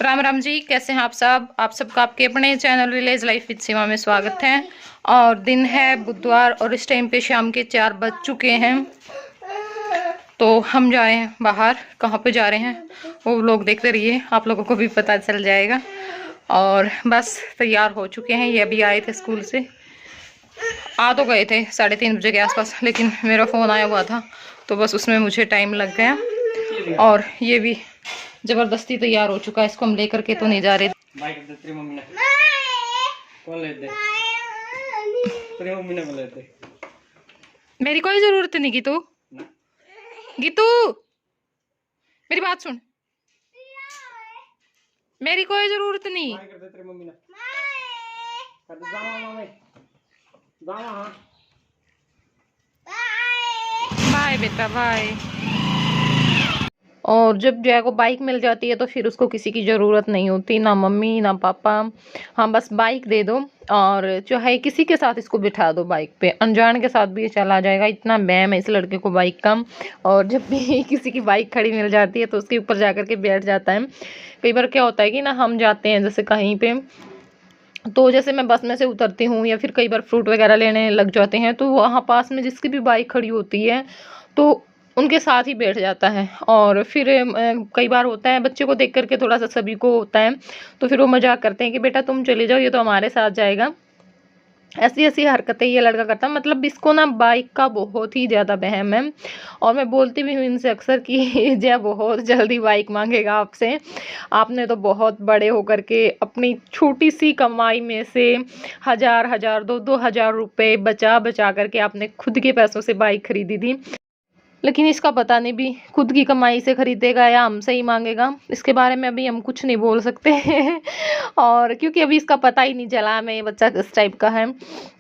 राम राम जी, कैसे हैं आप सब? आप सबका आपके अपने चैनल विलेज लाइफ विद सीमा में स्वागत है। और दिन है बुधवार और इस टाइम पे शाम के 4 बज चुके हैं। तो हम जा रहे हैं बाहर। कहाँ पे जा रहे हैं वो लोग देखते रहिए, आप लोगों को भी पता चल जाएगा। और बस तैयार हो चुके हैं, ये अभी आए थे स्कूल से। आ तो गए थे 3:30 बजे के आसपास, लेकिन मेरा फ़ोन आया हुआ था तो बस उसमें मुझे टाइम लग गया। और ये भी जबरदस्ती तैयार हो चुका है, इसको हम लेकर के तो नहीं जा रहे। मेरी कोई जरूरत नहीं गीतू। गीतू मेरी बात सुन, मेरी कोई जरूरत नहीं। बाय बेटा बाय। और जब जय को बाइक मिल जाती है तो फिर उसको किसी की ज़रूरत नहीं होती, ना मम्मी ना पापा। हाँ बस बाइक दे दो और चाहे किसी के साथ इसको बिठा दो बाइक पे, अनजान के साथ भी ये चला जाएगा। इतना वहम है इस लड़के को बाइक का। और जब भी किसी की बाइक खड़ी मिल जाती है तो उसके ऊपर जा कर के बैठ जाता है। कई बार क्या होता है कि ना हम जाते हैं जैसे कहीं पे, तो जैसे मैं बस में से उतरती हूँ या फिर कई बार फ्रूट वगैरह लेने लग जाते हैं तो वहाँ पास में जिसकी भी बाइक खड़ी होती है तो उनके साथ ही बैठ जाता है। और फिर कई बार होता है बच्चे को देख करके थोड़ा सा सभी को होता है, तो फिर वो मजाक करते हैं कि बेटा तुम चले जाओ, ये तो हमारे साथ जाएगा। ऐसी ऐसी हरकतें ये लड़का करता है। मतलब इसको ना बाइक का बहुत ही ज़्यादा वहम है। और मैं बोलती भी हूँ इनसे अक्सर कि जय बहुत जल्दी बाइक मांगेगा आपसे। आपने तो बहुत बड़े होकर के अपनी छोटी सी कमाई में से 1000 1000 2 2 हज़ार रुपये बचा बचा करके आपने खुद के पैसों से बाइक खरीदी थी, लेकिन इसका पता नहीं भी खुद की कमाई से खरीदेगा या हमसे ही मांगेगा। इसके बारे में अभी हम कुछ नहीं बोल सकते और क्योंकि अभी इसका पता ही नहीं चला मैं ये बच्चा किस टाइप का है।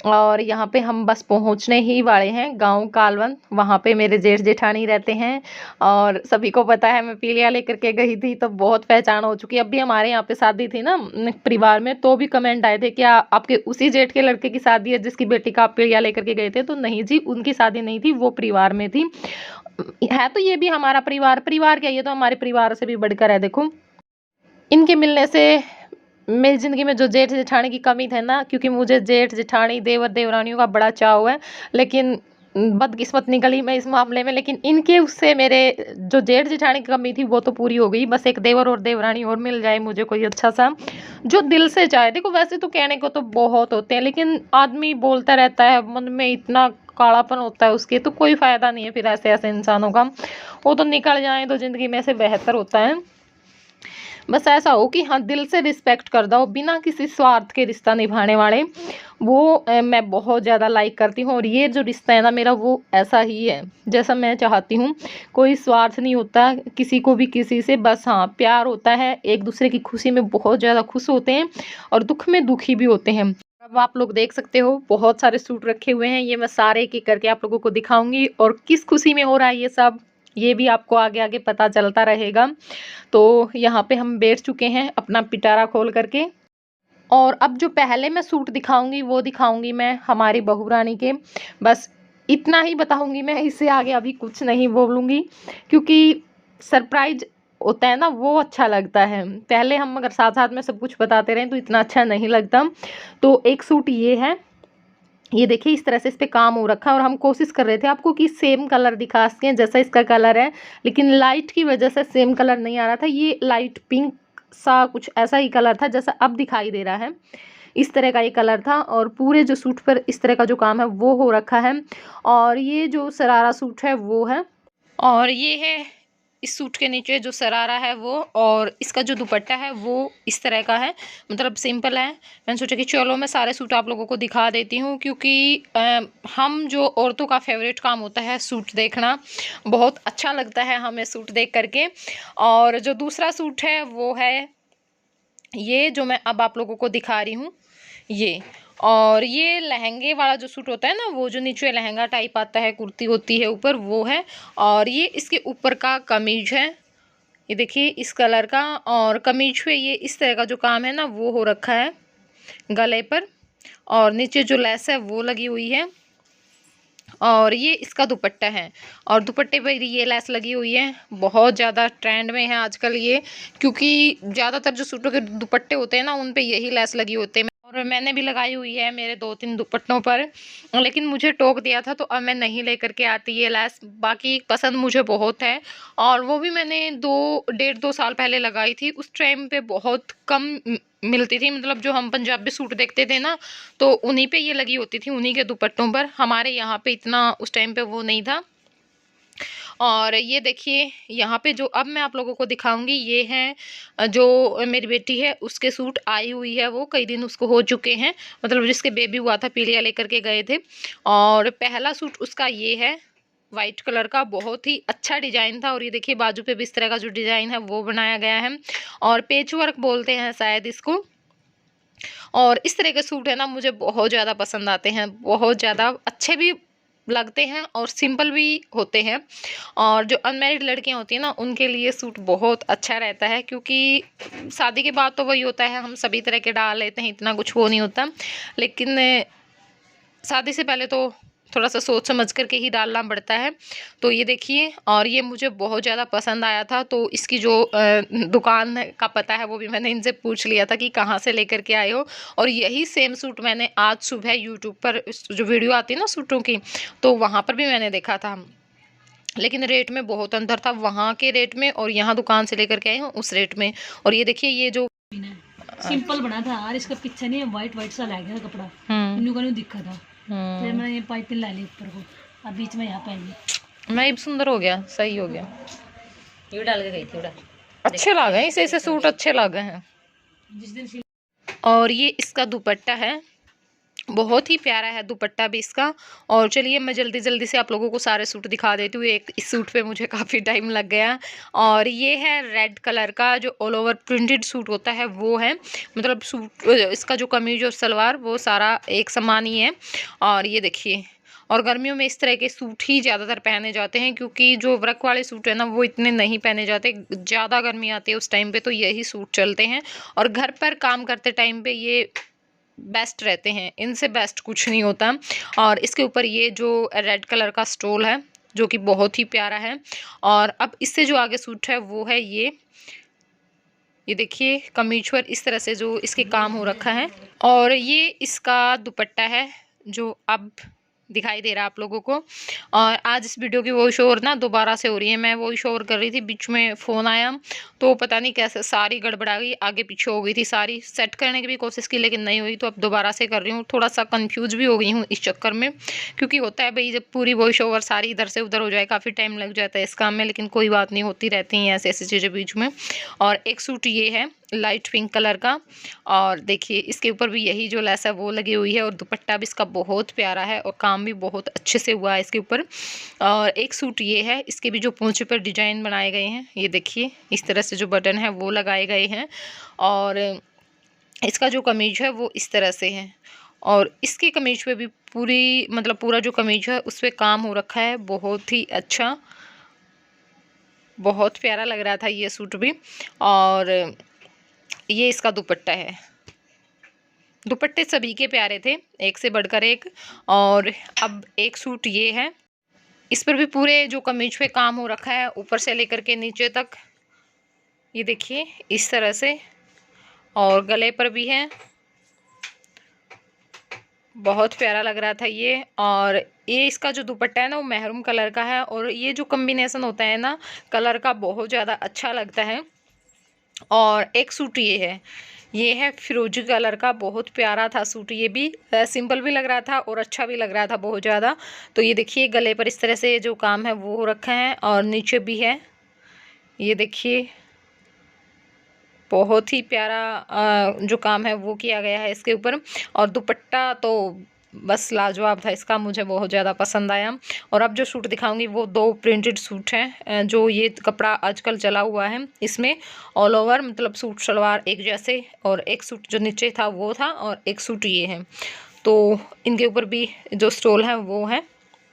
और यहाँ पे हम बस पहुँचने ही वाले हैं गांव कालवन। वहाँ पे मेरे जेठ जेठानी रहते हैं और सभी को पता है मैं पीलिया लेकर के गई थी तो बहुत पहचान हो चुकी है। अभी हमारे यहाँ पे शादी थी ना परिवार में, तो भी कमेंट आए थे क्या आपके उसी जेठ के लड़के की शादी है जिसकी बेटी का आप पीलिया लेकर के गए थे? तो नहीं जी, उनकी शादी नहीं थी, वो परिवार में थी। है तो ये भी हमारा परिवार। परिवार क्या, ये तो हमारे परिवार से भी बढ़कर है। देखो इनके मिलने से मेरी ज़िंदगी में जो जेठ जेठानी की कमी थी ना, क्योंकि मुझे जेठ जेठानी देवर देवरानियों का बड़ा चाव है, लेकिन बदकिस्मत निकली मैं इस मामले में। लेकिन इनके उससे मेरे जो जेठ जेठानी की कमी थी वो तो पूरी हो गई। बस एक देवर और देवरानी और मिल जाए मुझे कोई अच्छा सा जो दिल से चाहे। देखो वैसे तो कहने को तो बहुत होते हैं, लेकिन आदमी बोलता रहता है, मन में इतना कालापन होता है उसके, तो कोई फ़ायदा नहीं है फिर ऐसे ऐसे इंसानों का। वो तो निकल जाए तो ज़िंदगी में से बेहतर होता है। बस ऐसा हो कि हाँ दिल से रिस्पेक्ट कर दो, बिना किसी स्वार्थ के रिश्ता निभाने वाले, वो मैं बहुत ज़्यादा लाइक करती हूँ। और ये जो रिश्ता है ना मेरा, वो ऐसा ही है जैसा मैं चाहती हूँ। कोई स्वार्थ नहीं होता किसी को भी किसी से, बस हाँ प्यार होता है। एक दूसरे की खुशी में बहुत ज़्यादा खुश होते हैं और दुख में दुखी भी होते हैं। अब आप लोग देख सकते हो बहुत सारे सूट रखे हुए हैं, ये मैं सारे एक एक करके आप लोगों को दिखाऊंगी। और किस खुशी में हो रहा है ये सब, ये भी आपको आगे आगे पता चलता रहेगा। तो यहाँ पे हम बैठ चुके हैं अपना पिटारा खोल करके। और अब जो पहले मैं सूट दिखाऊंगी वो दिखाऊंगी मैं हमारी बहू रानी के। बस इतना ही बताऊंगी मैं, इससे आगे अभी कुछ नहीं बोलूंगी, क्योंकि सरप्राइज होता है ना वो अच्छा लगता है। पहले हम अगर साथ साथ में सब कुछ बताते रहें तो इतना अच्छा नहीं लगता। तो एक सूट ये है, ये देखिए इस तरह से इस पे काम हो रखा है। और हम कोशिश कर रहे थे आपको कि सेम कलर दिखा सकें जैसा इसका कलर है, लेकिन लाइट की वजह से सेम कलर नहीं आ रहा था। ये लाइट पिंक सा कुछ ऐसा ही कलर था जैसा अब दिखाई दे रहा है, इस तरह का ये कलर था। और पूरे जो सूट पर इस तरह का जो काम है वो हो रखा है। और ये जो शरारा सूट है वो है, और ये है इस सूट के नीचे जो शरारा है वो। और इसका जो दुपट्टा है वो इस तरह का है, मतलब सिंपल है। मैंने सोचा कि चलो मैं सारे सूट आप लोगों को दिखा देती हूँ, क्योंकि हम जो औरतों का फेवरेट काम होता है सूट देखना, बहुत अच्छा लगता है हमें सूट देख करके। और जो दूसरा सूट है वो है ये जो मैं अब आप लोगों को दिखा रही हूँ ये। और ये लहंगे वाला जो सूट होता है ना, वो जो नीचे लहंगा टाइप आता है, कुर्ती होती है ऊपर, वो है। और ये इसके ऊपर का कमीज है, ये देखिए इस कलर का। और कमीज पे ये इस तरह का जो काम है ना वो हो रखा है गले पर। और नीचे जो लेस है वो लगी हुई है। और ये इसका दुपट्टा है और दुपट्टे पर ये लेस लगी हुई है। बहुत ज़्यादा ट्रेंड में है आजकल ये, क्योंकि ज़्यादातर जो सूटों के दुपट्टे होते हैं ना उन पे यही लेस लगी होते हैं। और मैंने भी लगाई हुई है मेरे 2-3 दुपट्टों पर, लेकिन मुझे टोक दिया था तो अब मैं नहीं लेकर के आती ये लेस। बाकी पसंद मुझे बहुत है और वो भी मैंने 2 साल पहले लगाई थी। उस टाइम पे बहुत कम मिलती थी, मतलब जो हम पंजाबी सूट देखते थे ना तो उन्हीं पे ये लगी होती थी, उन्हीं के दुपट्टों पर। हमारे यहाँ पे इतना उस टाइम पे वो नहीं था। और ये देखिए यहाँ पे जो अब मैं आप लोगों को दिखाऊंगी ये है जो मेरी बेटी है उसके सूट आई हुई है। वो कई दिन उसको हो चुके हैं, मतलब जिसके बेबी हुआ था पीलिया लेकर के गए थे। और पहला सूट उसका ये है वाइट कलर का, बहुत ही अच्छा डिजाइन था। और ये देखिए बाजू पे भी इस तरह का जो डिजाइन है वो बनाया गया है और पेच वर्क बोलते हैं शायद इसको। और इस तरह के सूट है ना मुझे बहुत ज़्यादा पसंद आते हैं, बहुत ज़्यादा अच्छे भी लगते हैं और सिंपल भी होते हैं। और जो अनमैरिड लड़कियां होती हैं ना उनके लिए सूट बहुत अच्छा रहता है, क्योंकि शादी के बाद तो वही होता है हम सभी तरह के डाल लेते हैं, इतना कुछ वो नहीं होता। लेकिन शादी से पहले तो थोड़ा सा सोच समझ करके ही डालना पड़ता है। तो ये देखिए, और ये मुझे बहुत ज़्यादा पसंद आया था। तो इसकी जो दुकान का पता है वो भी मैंने इनसे पूछ लिया था कि कहाँ से लेकर के आए हो। और यही सेम सूट मैंने आज सुबह यूट्यूब पर जो वीडियो आती है ना सूटों की, तो वहाँ पर भी मैंने देखा था। लेकिन रेट में बहुत अंतर था, वहाँ के रेट में और यहाँ दुकान से लेकर के आए हूँ उस रेट में। और ये देखिए ये जो सिंपल बना था यार, इसका पीछे नहीं वाइट वाइट सा लग गया कपड़ा, इन्हों का नहीं दिखा था। फिर मैंने ये पाइपिंग ला ली ऊपर को, अब बीच में यहाँ पहन ली। मैं सुंदर हो गया, सही हो गया। ये डाल के गई थी उड़ा, अच्छे लगे इसे सूट अच्छे लगे हैं जिस दिन। और ये इसका दुपट्टा है, बहुत ही प्यारा है दुपट्टा भी इसका। और चलिए मैं जल्दी जल्दी से आप लोगों को सारे सूट दिखा देती हूँ। एक इस सूट पे मुझे काफ़ी टाइम लग गया। और ये है रेड कलर का जो ऑल ओवर प्रिंटेड सूट होता है वो है, मतलब सूट इसका जो कमीज और सलवार वो सारा एक समान ही है। और ये देखिए, और गर्मियों में इस तरह के सूट ही ज़्यादातर पहने जाते हैं, क्योंकि जो वर्क वाले सूट है ना वो इतने नहीं पहने जाते, ज़्यादा गर्मी आती है उस टाइम पे तो यही सूट चलते हैं। और घर पर काम करते टाइम पे ये बेस्ट रहते हैं, इनसे बेस्ट कुछ नहीं होता। और इसके ऊपर ये जो रेड कलर का स्टोल है जो कि बहुत ही प्यारा है। और अब इससे जो आगे सूट है वो है ये देखिए कमीज पर इस तरह से जो इसके काम हो रखा है। और ये इसका दुपट्टा है जो अब दिखाई दे रहा है आप लोगों को। और आज इस वीडियो की वॉइस ओवर ना दोबारा से हो रही है, मैं वॉइस ओवर कर रही थी, बीच में फ़ोन आया तो पता नहीं कैसे सारी गड़बड़ा गई, आगे पीछे हो गई थी, सारी सेट करने की भी कोशिश की लेकिन नहीं हुई। तो अब दोबारा से कर रही हूँ, थोड़ा सा कंफ्यूज भी हो गई हूँ इस चक्कर में, क्योंकि होता है भाई जब पूरी वॉइस ओवर सारी इधर से उधर हो जाए काफ़ी टाइम लग जाता है इस काम में, लेकिन कोई बात नहीं, होती रहती हैं ऐसी ऐसी चीज़ें बीच में। और एक सूट ये है लाइट पिंक कलर का, और देखिए इसके ऊपर भी यही जो लेस है वो लगी हुई है। और दुपट्टा भी इसका बहुत प्यारा है और काम भी बहुत अच्छे से हुआ है इसके ऊपर। और एक सूट ये है, इसके भी जो पोंचे पर डिजाइन बनाए गए हैं, ये देखिए इस तरह से जो बटन है वो लगाए गए हैं। और इसका जो कमीज है वो इस तरह से है। और इसके कमीज पे भी पूरी मतलब पूरा जो कमीज है उस पर काम हो रखा है, बहुत ही अच्छा, बहुत प्यारा लग रहा था ये सूट भी। और ये इसका दुपट्टा है, दुपट्टे सभी के प्यारे थे, एक से बढ़कर एक। और अब एक सूट ये है, इस पर भी पूरे जो कमीज पे काम हो रखा है ऊपर से लेकर के नीचे तक, ये देखिए इस तरह से। और गले पर भी है, बहुत प्यारा लग रहा था ये। और ये इसका जो दुपट्टा है ना वो मेहरून कलर का है, और ये जो कॉम्बिनेशन होता है ना कलर का बहुत ज़्यादा अच्छा लगता है। और एक सूट ये है फिरोजी कलर का, बहुत प्यारा था सूट, ये भी सिंपल भी लग रहा था और अच्छा भी लग रहा था बहुत ज़्यादा। तो ये देखिए गले पर इस तरह से जो काम है वो हो रखा है और नीचे भी है, ये देखिए बहुत ही प्यारा जो काम है वो किया गया है इसके ऊपर। और दुपट्टा तो बस लाजवाब था इसका, मुझे बहुत ज़्यादा पसंद आया। और अब जो सूट दिखाऊंगी वो 2 प्रिंटेड सूट हैं, जो ये कपड़ा आजकल चला हुआ है, इसमें ऑल ओवर मतलब सूट सलवार एक जैसे। और एक सूट जो नीचे था वो था, और एक सूट ये है। तो इनके ऊपर भी जो स्टोल है वो है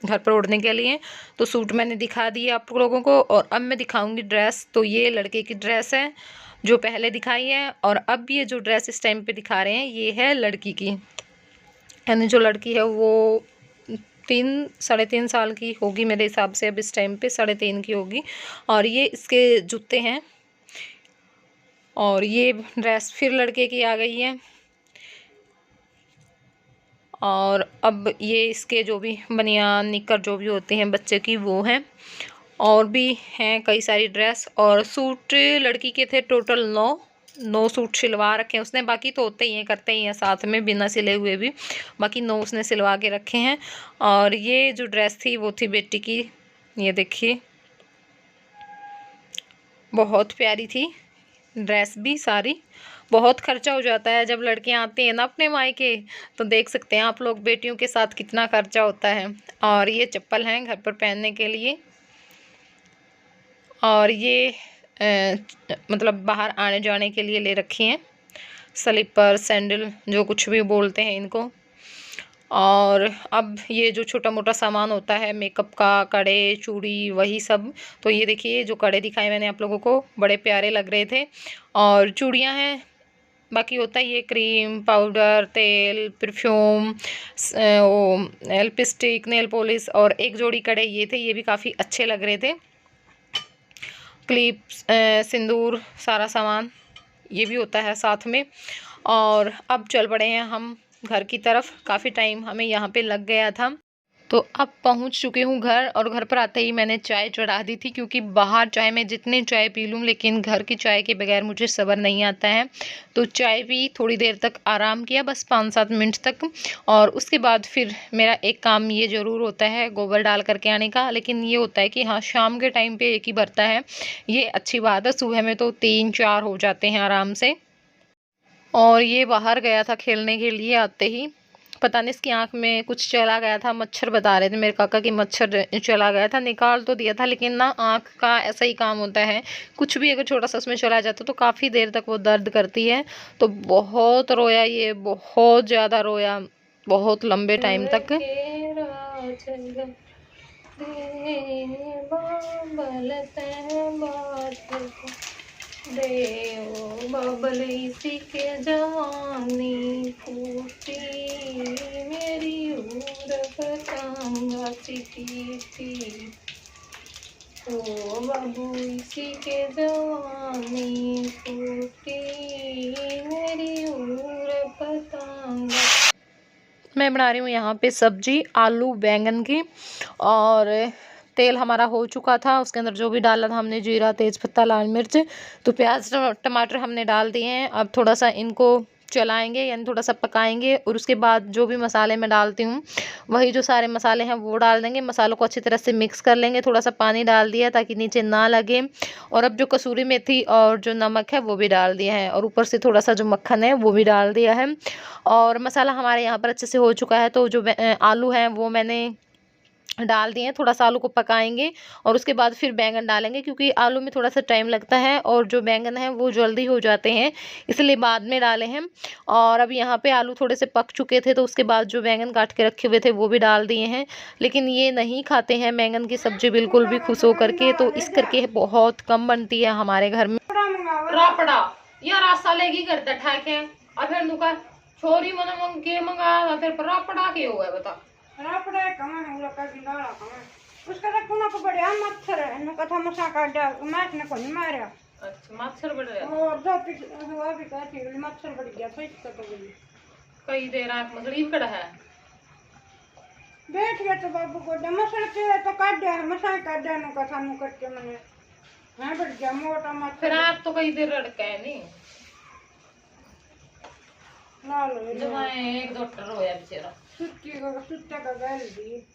घर पर ओढ़ने के लिए। तो सूट मैंने दिखा दिए आप लोगों को। और अब मैं दिखाऊंगी ड्रेस। तो ये लड़के की ड्रेस है जो पहले दिखाई है, और अब ये जो ड्रेस इस टाइम पे दिखा रहे हैं ये है लड़की की, यानी जो लड़की है वो 3-3.5 साल की होगी मेरे हिसाब से, अब इस टाइम पे 3.5 की होगी। और ये इसके जूते हैं, और ये ड्रेस फिर लड़के की आ गई है। और अब ये इसके जो भी बनियान निक्कर जो भी होते हैं बच्चे की वो हैं। और भी हैं कई सारी ड्रेस और सूट लड़की के थे टोटल 9 सूट सिलवा रखे हैं उसने। बाकी तो होते ही हैं, करते ही हैं साथ में बिना सिले हुए भी, बाकी 9 उसने सिलवा के रखे हैं। और ये जो ड्रेस थी वो थी बेटी की, ये देखिए बहुत प्यारी थी ड्रेस भी सारी। बहुत खर्चा हो जाता है जब लड़कियां आती हैं ना अपने मायके, तो देख सकते हैं आप लोग बेटियों के साथ कितना खर्चा होता है। और ये चप्पल हैं घर पर पहनने के लिए, और ये मतलब बाहर आने जाने के लिए ले रखी हैं, स्लीपर सैंडल जो कुछ भी बोलते हैं इनको। और अब ये जो छोटा मोटा सामान होता है मेकअप का, कड़े चूड़ी वही सब। तो ये देखिए जो कड़े दिखाए मैंने आप लोगों को, बड़े प्यारे लग रहे थे। और चूड़ियाँ हैं, बाकी होता है ये क्रीम पाउडर तेल परफ्यूम वो लिपस्टिक नेल पॉलिश, और एक जोड़ी कड़े ये थे, ये भी काफ़ी अच्छे लग रहे थे। क्लिप्स सिंदूर सारा सामान ये भी होता है साथ में। और अब चल पड़े हैं हम घर की तरफ, काफ़ी टाइम हमें यहाँ पे लग गया था। तो अब पहुँच चुके हूँ घर, और घर पर आते ही मैंने चाय चढ़ा दी थी, क्योंकि बाहर चाहे मैं जितनी चाय पी लूँ लेकिन घर की चाय के बगैर मुझे सब्र नहीं आता है। तो चाय पी, थोड़ी देर तक आराम किया, बस 5-7 मिनट तक। और उसके बाद फिर मेरा एक काम ये ज़रूर होता है गोबर डाल करके आने का, लेकिन ये होता है कि हाँ शाम के टाइम पर एक ही भरता है, ये अच्छी बात है। सुबह में तो 3-4 हो जाते हैं आराम से। और ये बाहर गया था खेलने के लिए, आते ही पता नहीं इसकी आंख में कुछ चला गया था, मच्छर बता रहे थे मेरे काका कि मच्छर चला गया था। निकाल तो दिया था लेकिन ना आंख का ऐसा ही काम होता है, कुछ भी अगर छोटा सा उसमें चला जाता तो काफ़ी देर तक वो दर्द करती है। तो बहुत रोया ये, बहुत ज़्यादा रोया, बहुत लंबे टाइम तक। देव बबल इसी के जवानी फूटी, मेरी उम्र पतंगा सी ओ बाबू इसी के जवानी फूटी, मेरी उम्र पतंगा। मैं बना रही हूँ यहाँ पे सब्जी आलू बैंगन की, और तेल हमारा हो चुका था, उसके अंदर जो भी डाला था हमने जीरा तेज़पत्ता लाल मिर्च, तो प्याज टमाटर हमने डाल दिए हैं। अब थोड़ा सा इनको चलाएंगे यानी थोड़ा सा पकाएंगे, और उसके बाद जो भी मसाले मैं डालती हूँ वही जो सारे मसाले हैं वो डाल देंगे। मसालों को अच्छी तरह से मिक्स कर लेंगे, थोड़ा सा पानी डाल दिया ताकि नीचे ना लगे। और अब जो कसूरी मेथी और जो नमक है वो भी डाल दिया है, और ऊपर से थोड़ा सा जो मक्खन है वो भी डाल दिया है। और मसाला हमारे यहाँ पर अच्छे से हो चुका है। तो जो आलू हैं वो मैंने डाल दिए हैं, थोड़ा सा आलू को पकाएंगे और उसके बाद फिर बैंगन डालेंगे, क्योंकि आलू में थोड़ा सा टाइम लगता है और जो बैंगन है वो जल्दी हो जाते हैं, इसलिए बाद में डाले हैं। और अब यहाँ पे आलू थोड़े से पक चुके थे, तो उसके बाद जो बैंगन काट के रखे हुए थे वो भी डाल दिए हैं। लेकिन ये नहीं खाते हैं बैंगन की सब्जी बिल्कुल भी खुश हो करके, तो इस करके बहुत कम बनती है हमारे घर में। रापड़ा यार आशा लेगी करता ठाके, और फिर नुका छोरी मन मंग के मंगा, फिर रापड़ा के हुआ है बता। रापड़ा कमा है लोग का गिलाड़ा कमा उसका तो कुना को बढ़िया मच्छर है न कथा मसा काट दिया मैच ने कोनी मारा। अच्छा मच्छर बढ़ रहा है, और दो पिट हुआ भी कहती मच्छर बढ़ गया तो इसका तो बोली कई देर आंख में गरीब कड़ा है बैठ गया। तो बाबू को मसल के तो काट दिया मसा काट दिया न कथा नु करके मैंने हां बढ़ गया मोटा मच्छर। फिर आप तो कई देर रड़का है नहीं लाल जब एक डॉक्टर होया बेचारा सुट्टा का गल दी।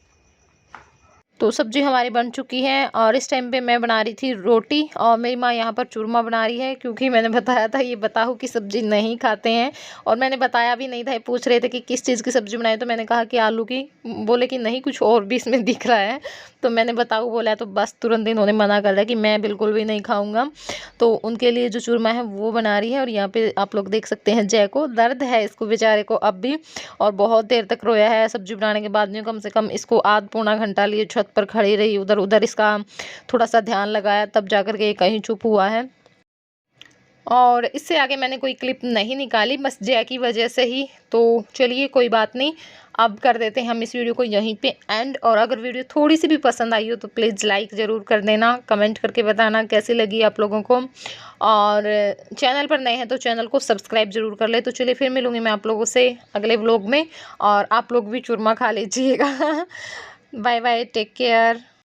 तो सब्जी हमारी बन चुकी है, और इस टाइम पे मैं बना रही थी रोटी, और मेरी माँ यहाँ पर चूरमा बना रही है, क्योंकि मैंने बताया था ये बताहू की सब्जी नहीं खाते हैं। और मैंने बताया भी नहीं था, पूछ रहे थे कि किस चीज़ की सब्जी बनाई, तो मैंने कहा कि आलू की, बोले कि नहीं कुछ और भी इसमें दिख रहा है, तो मैंने बताऊ बोला, तो बस तुरंत इन्होंने मना कर दिया कि मैं बिल्कुल भी नहीं खाऊँगा। तो उनके लिए जो चूरमा है वो बना रही है। और यहाँ पर आप लोग देख सकते हैं जय को दर्द है, इसको बेचारे को अब भी, और बहुत देर तक रोया है सब्जी बनाने के बाद में। कम से कम इसको आध पौना घंटा लिए छत पर खड़ी रही, उधर उधर इसका थोड़ा सा ध्यान लगाया, तब जाकर के कहीं चुप हुआ है। और इससे आगे मैंने कोई क्लिप नहीं निकाली, बस जय की वजह से ही। तो चलिए कोई बात नहीं, अब कर देते हैं हम इस वीडियो को यहीं पे एंड। और अगर वीडियो थोड़ी सी भी पसंद आई हो तो प्लीज़ लाइक ज़रूर कर देना, कमेंट करके बताना कैसी लगी आप लोगों को। और चैनल पर नए हैं तो चैनल को सब्सक्राइब ज़रूर कर ले। तो चलिए फिर मिलूँगी मैं आप लोगों से अगले व्लॉग में, और आप लोग भी चूरमा खा लीजिएगा। Bye bye, take care.